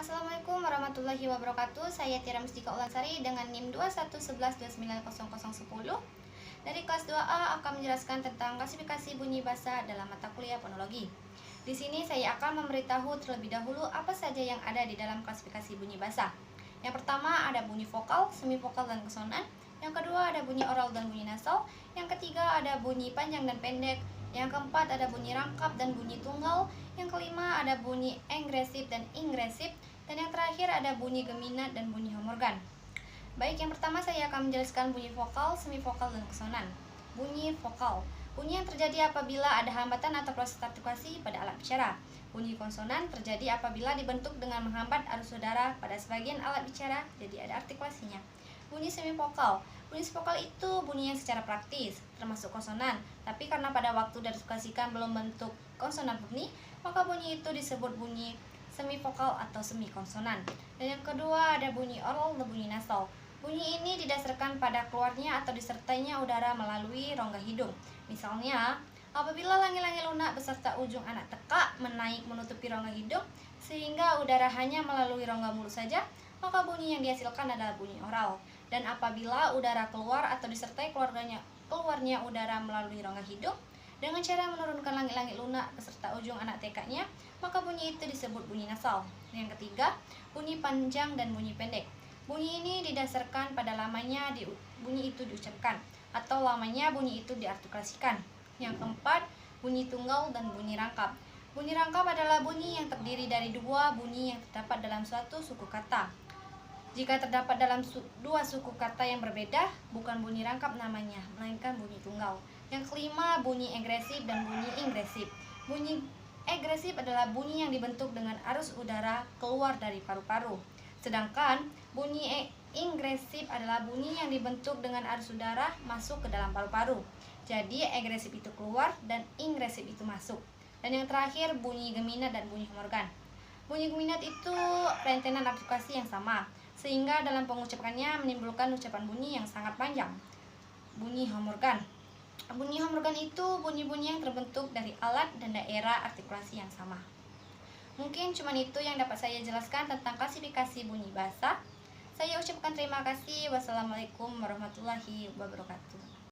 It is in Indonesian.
Assalamualaikum warahmatullahi wabarakatuh. Saya Tiara Mustika Ulansari dengan NIM 2111290010 dari kelas 2A akan menjelaskan tentang klasifikasi bunyi bahasa dalam mata kuliah fonologi. Di sini saya akan memberitahu terlebih dahulu apa saja yang ada di dalam klasifikasi bunyi bahasa. Yang pertama ada bunyi vokal, semivokal dan konsonan. Yang kedua ada bunyi oral dan bunyi nasal. Yang ketiga ada bunyi panjang dan pendek. Yang keempat ada bunyi rangkap dan bunyi tunggal. Yang kelima ada bunyi engresif dan ingresif. Dan yang terakhir ada bunyi geminat dan bunyi homorgan. Baik, yang pertama saya akan menjelaskan bunyi vokal, semivokal dan konsonan. Bunyi vokal, bunyi yang terjadi apabila ada hambatan atau proses artikulasi pada alat bicara. Bunyi konsonan terjadi apabila dibentuk dengan menghambat arus udara pada sebagian alat bicara, jadi ada artikulasinya. Bunyi semivokal, bunyi semivokal itu bunyi yang secara praktis termasuk konsonan, tapi karena pada waktu diartikulasikan belum bentuk konsonan murni, maka bunyi itu disebut bunyi semivokal atau semikonsonan. Dan yang kedua ada bunyi oral dan bunyi nasal. Bunyi ini didasarkan pada keluarnya atau disertainya udara melalui rongga hidung. Misalnya, apabila langi-langi lunak beserta ujung anak tekak menaik menutupi rongga hidung sehingga udara hanya melalui rongga mulut saja, maka bunyi yang dihasilkan adalah bunyi oral. Dan apabila udara keluar atau disertai keluarnya udara melalui rongga hidung dengan cara menurunkan langit-langit lunak beserta ujung anak tekaknya, maka bunyi itu disebut bunyi nasal. Yang ketiga, bunyi panjang dan bunyi pendek. Bunyi ini didasarkan pada lamanya bunyi itu diucapkan atau lamanya bunyi itu diartikulasikan. Yang keempat, bunyi tunggal dan bunyi rangkap. Bunyi rangkap adalah bunyi yang terdiri dari dua bunyi yang terdapat dalam suatu suku kata. Jika terdapat dalam dua suku kata yang berbeda, bukan bunyi rangkap namanya, melainkan bunyi tunggal. Yang kelima, bunyi egresif dan bunyi ingresif. Bunyi egresif adalah bunyi yang dibentuk dengan arus udara keluar dari paru-paru. Sedangkan bunyi ingresif adalah bunyi yang dibentuk dengan arus udara masuk ke dalam paru-paru. Jadi egresif itu keluar dan ingresif itu masuk. Dan yang terakhir bunyi geminat dan bunyi homorgan. Bunyi geminat itu rentetan artikulasi yang sama, sehingga dalam pengucapannya menimbulkan ucapan bunyi yang sangat panjang. Bunyi homorgan. Bunyi homorgan itu bunyi-bunyi yang terbentuk dari alat dan daerah artikulasi yang sama. Mungkin cuma itu yang dapat saya jelaskan tentang klasifikasi bunyi bahasa. Saya ucapkan terima kasih. Wassalamualaikum warahmatullahi wabarakatuh.